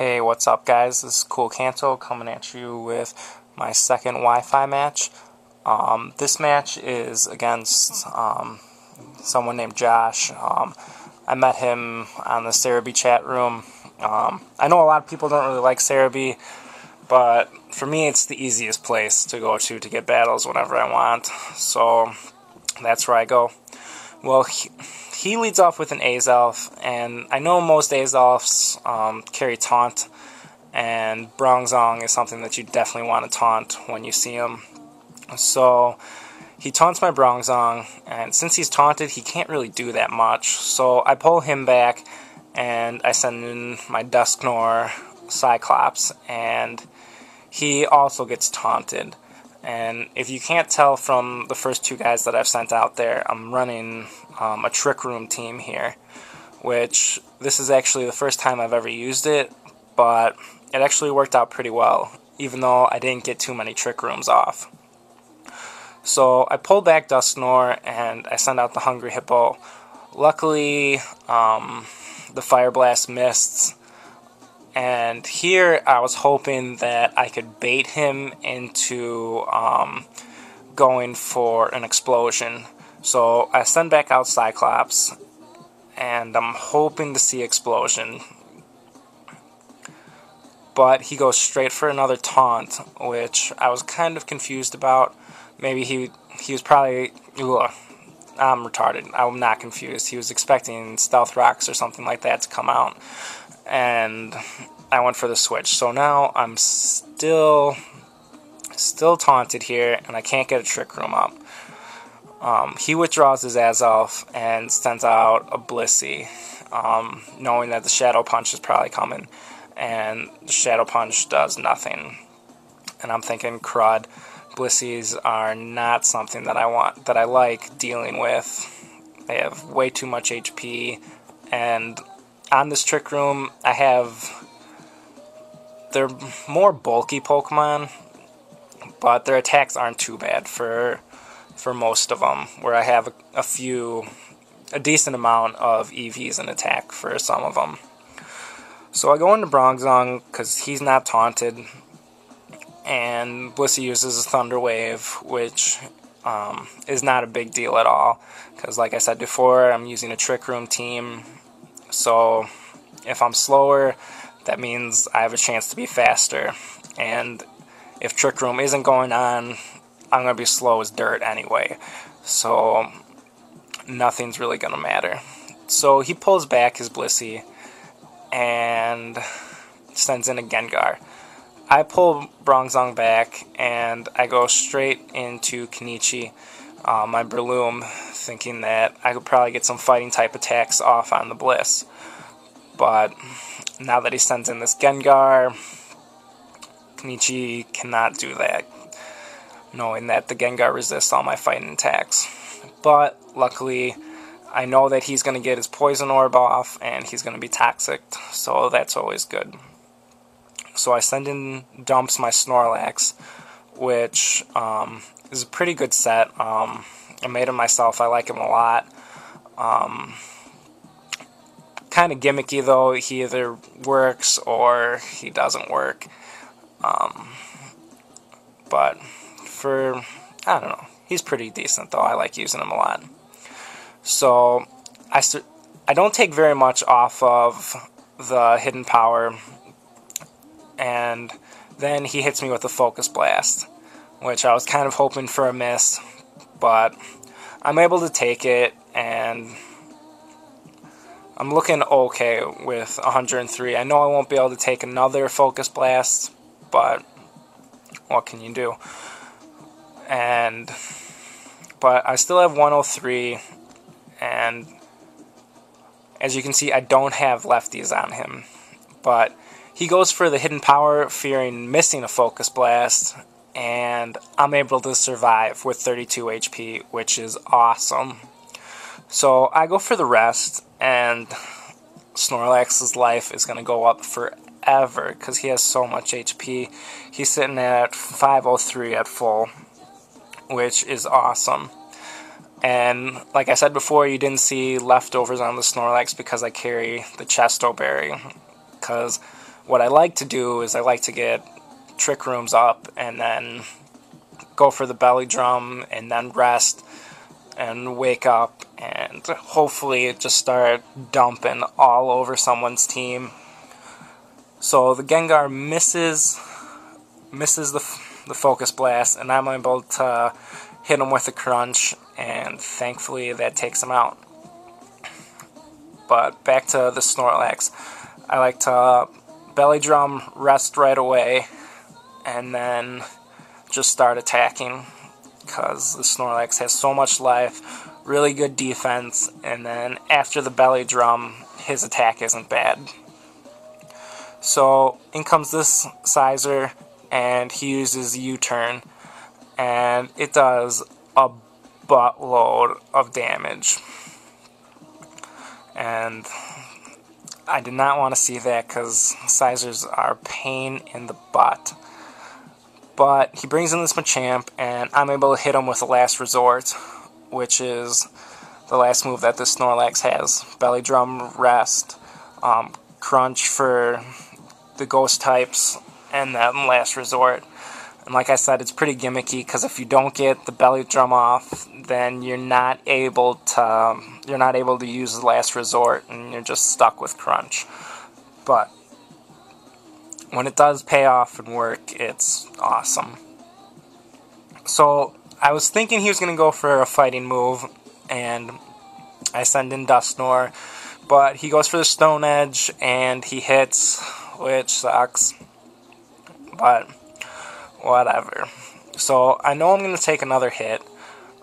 Hey, what's up guys? This is KoolKanto coming at you with my second Wi-Fi match. This match is against someone named Josh. I met him on the Serebii chat room. I know a lot of people don't really like Serebii, but for me it's the easiest place to go to get battles whenever I want. So that's where I go. Well, he leads off with an Azelf, and I know most Azelfs carry taunt, and Brongzong is something that you definitely want to taunt when you see him. So he taunts my Brongzong, and since he's taunted, he can't really do that much. So I pull him back, and I send in my Dusknoir Cyclops, and he also gets taunted. And if you can't tell from the first two guys that I've sent out there, I'm running a Trick Room team here, which this is actually the first time I've ever used it, but it actually worked out pretty well, even though I didn't get too many Trick Rooms off. So I pulled back Dusknoir, and I send out the Hungry Hippo. Luckily, the Fire Blast missed, and here I was hoping that I could bait him into going for an explosion. So I send back out Cyclops, and I'm hoping to see explosion. But he goes straight for another taunt, which I was kind of confused about. Maybe he was probably... Ugh, I'm retarded. I'm not confused. He was expecting Stealth Rocks or something like that to come out. And I went for the switch. So now I'm still taunted here, and I can't get a Trick Room up. He withdraws his Azelf and sends out a Blissey, knowing that the Shadow Punch is probably coming, and the Shadow Punch does nothing. And I'm thinking, crud, Blisseys are not something that I like dealing with. They have way too much HP, and on this Trick Room, they're more bulky Pokemon, but their attacks aren't too bad for most of them, where I have a decent amount of EVs in attack for some of them. So I go into Brongzong because he's not taunted, and Blissey uses a Thunder Wave, which is not a big deal at all, because like I said before, I'm using a Trick Room team, so if I'm slower, that means I have a chance to be faster, and if Trick Room isn't going on, I'm going to be slow as dirt anyway, so nothing's really going to matter. So he pulls back his Blissey and sends in a Gengar. I pull Brongzong back, and I go straight into Kenichi, my Breloom, thinking that I could probably get some fighting type attacks off on the Bliss. But now that he sends in this Gengar, Kenichi cannot do that, knowing that the Gengar resists all my fighting attacks. But luckily, I know that he's going to get his Poison Orb off, and he's going to be Toxic, so that's always good. So I send in Dumps my Snorlax, which is a pretty good set. I made him myself. I like him a lot. Kind of gimmicky, though. He either works or he doesn't work. But I don't know. He's pretty decent, though. I like using him a lot. So I don't take very much off of the Hidden Power, and then he hits me with a Focus Blast, which I was kind of hoping for a miss, but I'm able to take it, and I'm looking okay with 103. I know I won't be able to take another Focus Blast, but what can you do? But I still have 103, and as you can see, I don't have lefties on him, but he goes for the Hidden Power, fearing missing a Focus Blast, and I'm able to survive with 32 HP, which is awesome. So I go for the rest, and Snorlax's life is going to go up forever, because he has so much HP. He's sitting at 503 at full, which is awesome. And like I said before, you didn't see leftovers on the Snorlax because I carry the Chesto Berry, because what I like to do is I like to get trick rooms up and then go for the belly drum and then rest and wake up and hopefully just start dumping all over someone's team. So the Gengar misses the focus blast, and I'm able to hit him with a crunch, and thankfully that takes him out. But back to the Snorlax. I like to belly drum, rest right away, and then just start attacking, because the Snorlax has so much life, really good defense, and then after the belly drum, his attack isn't bad. So in comes this Sizer, and he uses U-turn, and it does a buttload of damage. And I did not want to see that, because Sizers are a pain in the butt. But he brings in this Machamp, and I'm able to hit him with the Last Resort, which is the last move that the Snorlax has. Belly Drum, Rest, Crunch for the Ghost types, and then Last Resort. And like I said, it's pretty gimmicky, because if you don't get the Belly Drum off, then you're not able to use the Last Resort, and you're just stuck with Crunch. But when it does pay off and work, it's awesome. So I was thinking he was going to go for a fighting move, and I send in Dusknoir, but he goes for the Stone Edge, and he hits, which sucks, but whatever. So I know I'm going to take another hit.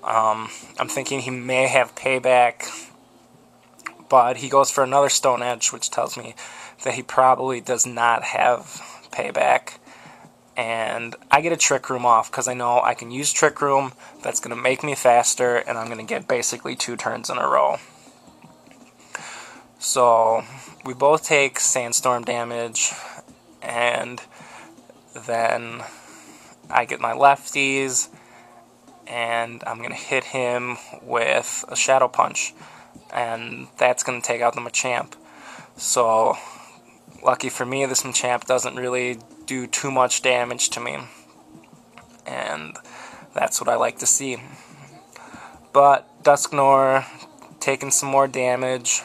I'm thinking he may have payback, but he goes for another Stone Edge, which tells me that he probably does not have payback. And I get a Trick Room off, because I know I can use Trick Room, that's going to make me faster, and I'm going to get basically 2 turns in a row. So we both take Sandstorm damage, and then I get my lefties, and I'm going to hit him with a Shadow Punch, and that's going to take out the Machamp. So lucky for me, this Machamp doesn't really do too much damage to me, and that's what I like to see. But Dusknoir taking some more damage,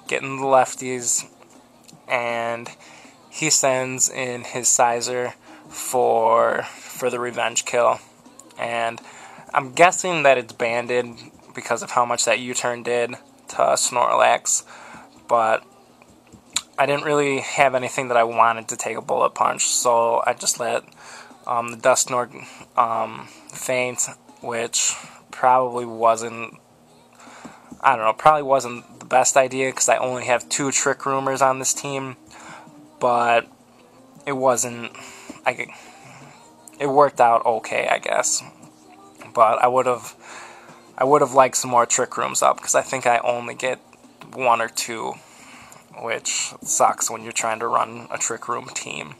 getting the lefties, and he sends in his Sizer for the revenge kill. And I'm guessing that it's banded because of how much that U-turn did to Snorlax, but I didn't really have anything that I wanted to take a bullet punch, so I just let the Dusknoir faint, which probably wasn't the best idea, because I only have 2 Trick Roomers on this team, but it worked out okay, I guess. But I would have liked some more Trick Rooms up, because I think I only get 1 or 2, which sucks when you're trying to run a Trick Room team.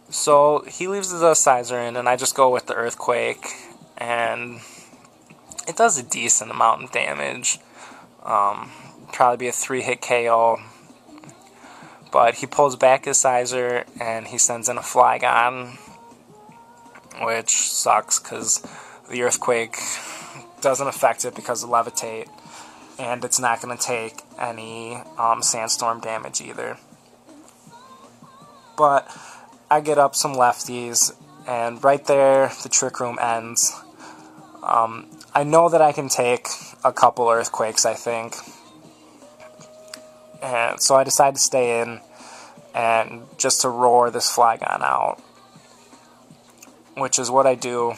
So he leaves the Sizer in, and I just go with the Earthquake, and it does a decent amount of damage. Probably be a 3-hit KO. But he pulls back his Sizer, and he sends in a Flygon, which sucks, because the Earthquake doesn't affect it because of Levitate, and it's not going to take any Sandstorm damage either. But I get up some lefties, and right there, the Trick Room ends. I know that I can take a couple Earthquakes, I think. And so I decide to stay in, and just to roar this Flygon out, which is what I do.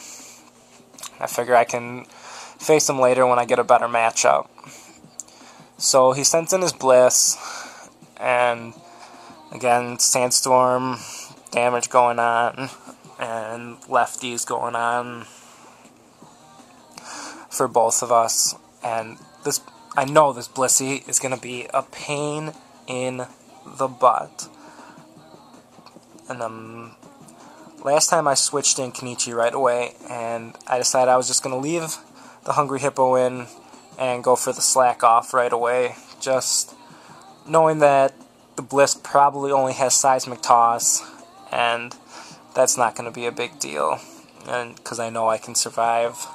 I figure I can face him later when I get a better matchup. So he sends in his Bliss, and again, Sandstorm damage going on, and lefties going on for both of us. And I know this Blissey is going to be a pain in the butt. And last time I switched in Kenichi right away, and I decided I was just going to leave the Hungry Hippo in and go for the Slack Off right away, just knowing that the the bliss probably only has seismic toss, and that's not going to be a big deal, and because I know I can survive,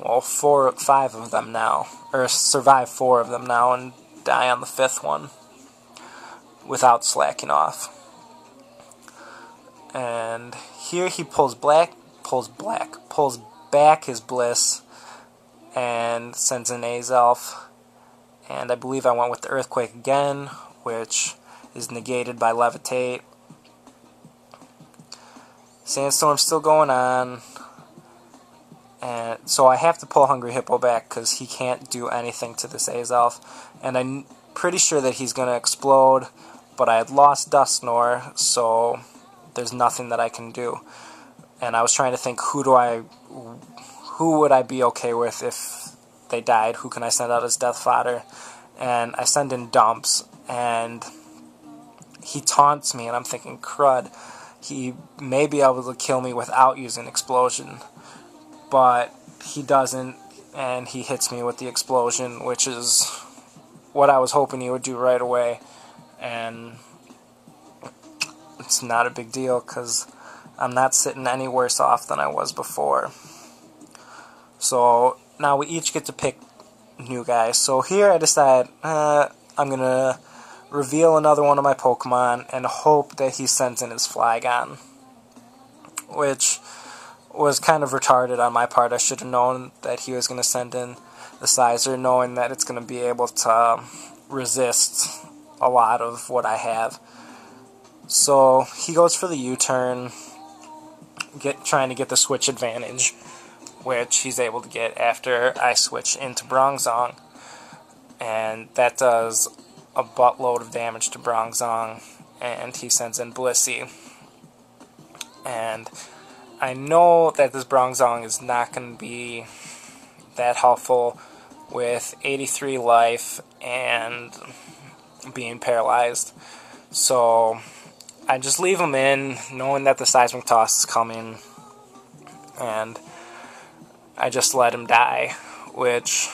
well, 4 or 5 of them now, or survive 4 of them now and die on the 5th one without slacking off. And here he pulls back his bliss and sends an Azelf. And I believe I went with the Earthquake again, which is negated by Levitate. Sandstorm's still going on. And so I have to pull Hungry Hippo back because he can't do anything to this Azelf. And I'm pretty sure that he's going to explode, but I had lost Dusknor, so there's nothing that I can do. And I was trying to think, who would I be okay with if they died? Who can I send out as death fodder? And I send in Dumps, and he taunts me, and I'm thinking, crud, he may be able to kill me without using Explosion. But he doesn't, and he hits me with the Explosion, which is what I was hoping he would do right away. And it's not a big deal, because I'm not sitting any worse off than I was before. So now we each get to pick new guys. So here I decide I'm going to reveal another one of my Pokemon and hope that he sends in his Flygon, which was kind of retarded on my part. I should have known that he was going to send in the Sizer, knowing that it's going to be able to resist a lot of what I have. So he goes for the U-turn, trying to get the switch advantage, which he's able to get after I switch into Bronzong. And that does a buttload of damage to Bronzong, and he sends in Blissey. And I know that this Bronzong is not going to be that helpful with 83 life and being paralyzed. So I just leave him in, knowing that the Seismic Toss is coming, and I just let him die, which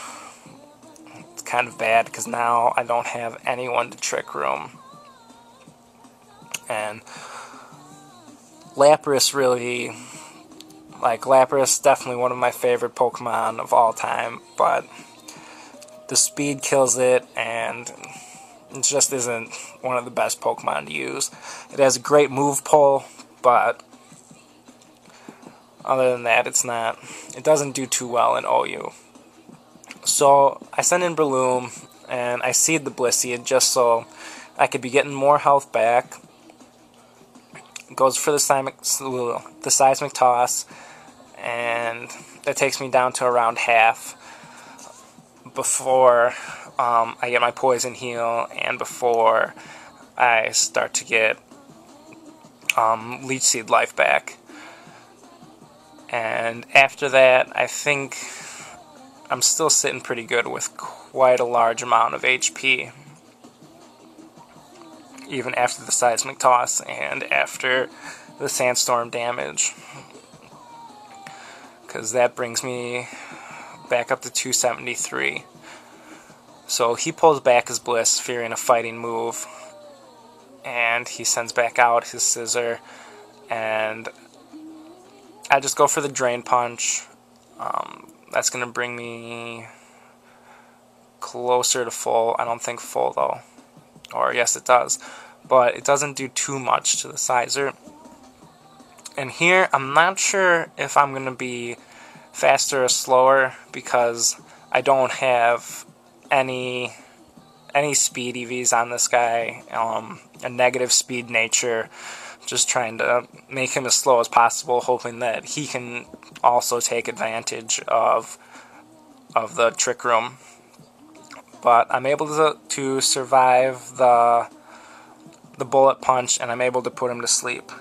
is kind of bad because now I don't have anyone to Trick Room. And Lapras really, Lapras definitely one of my favorite Pokemon of all time, but the speed kills it, and it just isn't one of the best Pokemon to use. It has a great move pull, but other than that, it doesn't do too well in OU. So I send in Breloom, and I seed the Blissey just so I could be getting more health back. Goes for the Seismic Toss, and that takes me down to around half before I get my Poison Heal, and before I start to get Leech Seed life back. And after that, I think I'm still sitting pretty good with quite a large amount of HP, even after the Seismic Toss and after the Sandstorm damage, because that brings me back up to 273. So he pulls back his Bliss, fearing a fighting move, and he sends back out his Scissor, and I just go for the Drain Punch. That's going to bring me closer to full. I don't think full, though. Or, yes, it does. But it doesn't do too much to the Sizer. And here, I'm not sure if I'm going to be faster or slower, because I don't have any speed EVs on this guy. A negative speed nature. Just trying to make him as slow as possible, hoping that he can also take advantage of the Trick Room. But I'm able to survive the Bullet Punch, and I'm able to put him to sleep.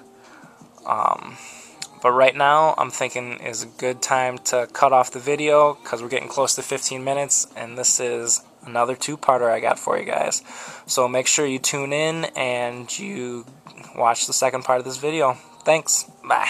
But right now, I'm thinking is a good time to cut off the video, because we're getting close to 15 minutes, and this is another 2-parter I got for you guys. So make sure you tune in, and you watch the second part of this video. Thanks. Bye.